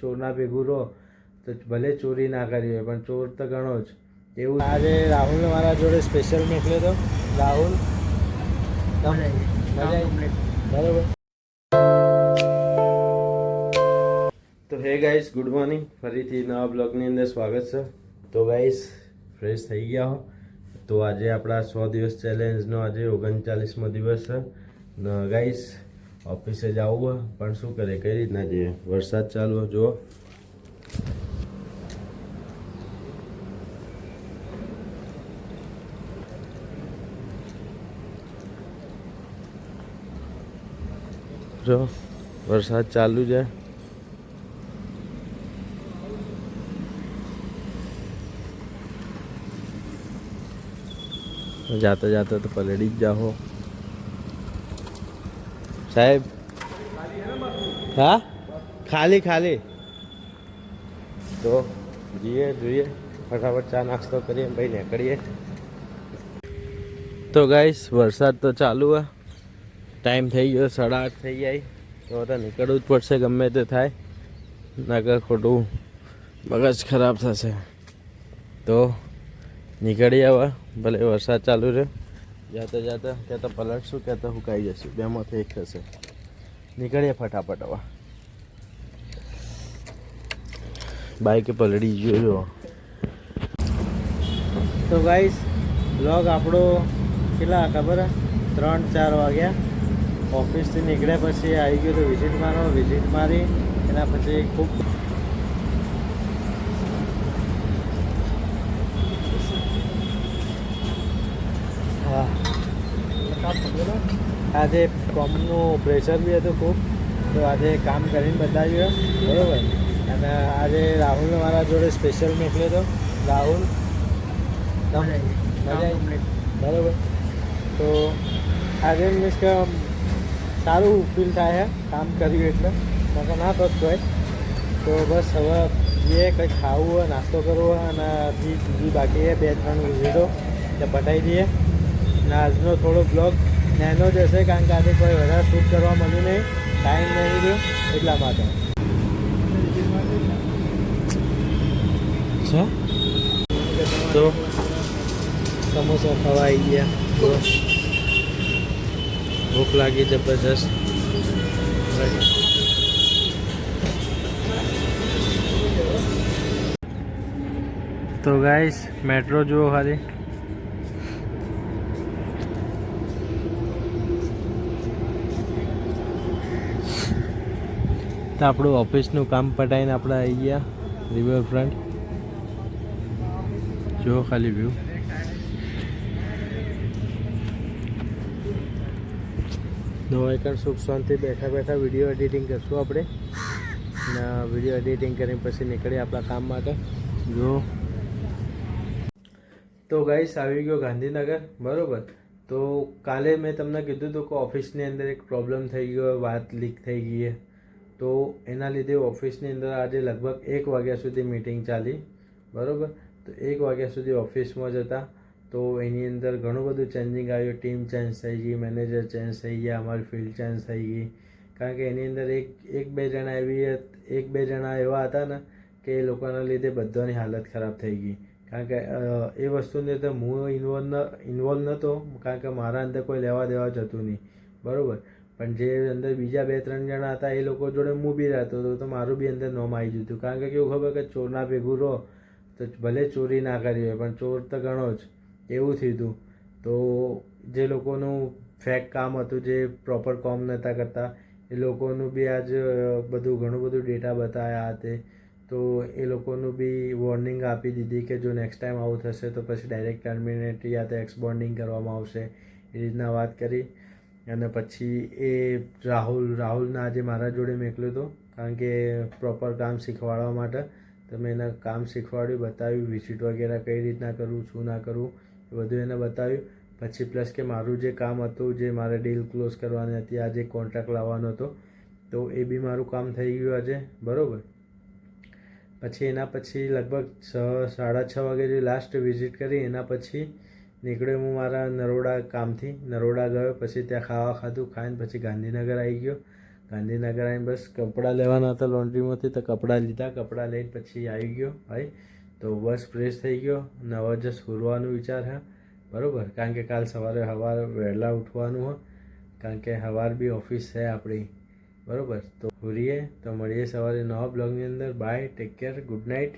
ચોરના ભેગું રહો તો ભલે ચોરી ના કરી હોય પણ ચોર તો ઘણો જ એવું. આજે રાહુલને મારા જોડે સ્પેશિયલ મોકલ્યો હતો. રાહુલ બરાબર. તો હે ગાઈસ, ગુડ મોર્નિંગ. ફરીથી નવા બ્લોગની અંદર સ્વાગત છે. તો ગાઈસ, ફ્રેશ થઈ ગયા હો. તો આજે આપણા 100 દિવસ ચેલેન્જનો આજે 39મો દિવસ છે. ગાઈસ, ઓફિસે જવું પણ શું કરે, કઈ રીતના જઈએ? વરસાદ ચાલુ જુઓ. જો વરસાદ ચાલુ છે. જાતા જાતા તો પલળી જ જાઓ સાહેબ. હા, ખાલી ખાલી. તો જોઈએ ફટાફટ ચા નાસ્તો કરીએ ભાઈ નીકળીએ. તો ગાઈસ, વરસાદ તો ચાલુ હે. ટાઈમ થઈ ગયો 8:30 થઈ જાય. તો નીકળવું જ પડશે ગમે તે થાય, નકર ખોટું મગજ ખરાબ થશે. તો નીકળીએ હવે. ભલે વરસાદ ચાલુ રહે. જાતા જાતા ક્યાં તો પલટશું, ક્યાં તો સુકાઈ જશે. બેમાંથી એક થશે. નીકળીએ ફટાફટ હવે. બાઈક પલળી ગયો જો. તો ગાઈસ, બ્લોગ આપણો કેટલા ખબર હે? 3-4 વાગ્યા. ઓફિસથી નીકળ્યા પછી આવી ગયો તો વિઝિટ મારો. વિઝિટ મારી એના પછી ખૂબ આજે કોમનું પ્રેશર બી હતું ખૂબ. તો આજે કામ કરીને બતાવ્યું બરાબર. અને આજે રાહુલને મારા જોડે સ્પેશિયલ મોકલ્યો હતો. રાહુલ બરાબર. તો આજે મીન્સ કે સારું ફીલ થાય છે કામ કર્યું એટલે. નકર ના થતું હોય. તો બસ હવે જે કંઈક ખાવું હોય, નાસ્તો કરવો હોય અને બીજી બાકી છે 2-3 વિઝિટો તે પતાવી દઈએ. અને આજનો થોડો બ્લોગ નાનો જ હશે, કારણ કે આજે કોઈ વધારે શૂટ કરવા મળ્યું નહીં, ટાઈમ નહીં રહ્યો એટલા માટે છે. તો સમોસા ખાવા આવી ગયા. ભૂખ લાગી જબરજસ્ત. તો ગાઈસ, મેટ્રો જુઓ ખાલી. તો આપણું ઓફિસનું કામ પટાઈને આપણે આવી ગયા રિવરફ્રન્ટ. જુઓ ખાલી વ્યૂ. નવાઈકણ સુખ શાંતિ બેઠા બેઠા વિડીયો એડિટિંગ કરશું આપણે. અને વિડીયો એડિટિંગ કરીને પછી નીકળીએ આપણા કામ માટે. જો તો ગાઈસ, આવી ગયો ગાંધીનગર બરાબર. તો કાલે મેં તમને કીધું હતું કે ઓફિસની અંદર એક પ્રોબ્લેમ થઈ ગયો, વાત લીક થઈ ગઈ. તો એના લીધે ઓફિસની અંદર આજે લગભગ 1 વાગ્યા સુધી મિટિંગ ચાલી બરાબર. તો 1 વાગ્યા સુધી ઓફિસમાં જ હતા. તો એની અંદર ઘણું બધું ચેન્જિંગ આવ્યું. ટીમ ચેન્જ થઈ ગઈ, મેનેજર ચેન્જ થઈ ગયા, અમારી ફિલ્ડ ચેન્જ થઈ ગઈ. કારણ કે એની અંદર એક બે જણા એવા હતા ને કે એ લોકોના લીધે બધાની હાલત ખરાબ થઈ ગઈ. કારણ કે એ વસ્તુની અંદર હું ઇન્વોલ્વ નહોતો, કારણ કે મારા અંદર કોઈ લેવા દેવા જતું નહીં બરાબર. પણ જે અંદર બીજા 2-3 જણા હતા એ લોકો જોડે હું બી રહેતો હતો, તો મારું બી અંદર નોમ આવી જતું. કારણ કે કેવું ખબર કે ચોરના ભેગું રહો તો ભલે ચોરી ના કરી હોય પણ ચોર તો ઘણો જ એવું થયું હતું. તો જે લોકોનું ફેક કામ હતું, જે પ્રોપર કામ નહોતા કરતા, એ લોકોનું બી આજ ઘણું બધું ડેટા બતાવ્યા હતા. તો એ લોકોનું બી વોર્નિંગ આપી દીધી કે જો નેક્સ્ટ ટાઈમ આવું થશે તો પછી ડાયરેક્ટ ટર્મિનેટ યા તો એક્સબોન્ડિંગ કરવામાં આવશે. એ રીતના વાત કરી. અને પછી એ રાહુલના આજે મારા જોડે મોકલ્યો હતો, કારણ કે પ્રોપર કામ શીખવાડવા માટે. તો મેં એને કામ શીખવાડ્યું, બતાવ્યું વિઝિટ વગેરે કઈ રીતના કરવું, શું ના કરવું એ બધું એને બતાવ્યું. પછી પ્લસ કે મારું જે કામ હતું, જે મારે ડીલ ક્લોઝ કરવાની હતી, આજે કોન્ટ્રાક્ટ લાવવાનો હતો, તો એ બી મારું કામ થઈ ગયું આજે બરાબર. પછી એના પછી લગભગ 6-6:30 વાગે જે લાસ્ટ વિઝિટ કરી એના પછી નીકળ્યો હું મારા નરોડા કામથી. નરોડા ગયો, પછી ત્યાં ખાવા ખાધું, ખાઈને પછી ગાંધીનગર આવી ગયો. ગાંધીનગર આવીને બસ કપડાં લેવાના હતા લોન્ડ્રીમાંથી, તો કપડાં લીધા, કપડાં લઈને પછી આવી ગયો ભાઈ. તો બસ ફ્રેશ થઈ ગયો, ને હવે જસ્ટ સૂરવાનું વિચાર છે બરાબર, કારણ કે કાલ સવારે વહેલા ઉઠવાનું હોય, કારણ કે સવાર બી ઓફિસ છે આપણી બરાબર. તો ભૂરીએ તો મળીએ સવારે નવા બ્લોગની અંદર. Bye, take care, good night.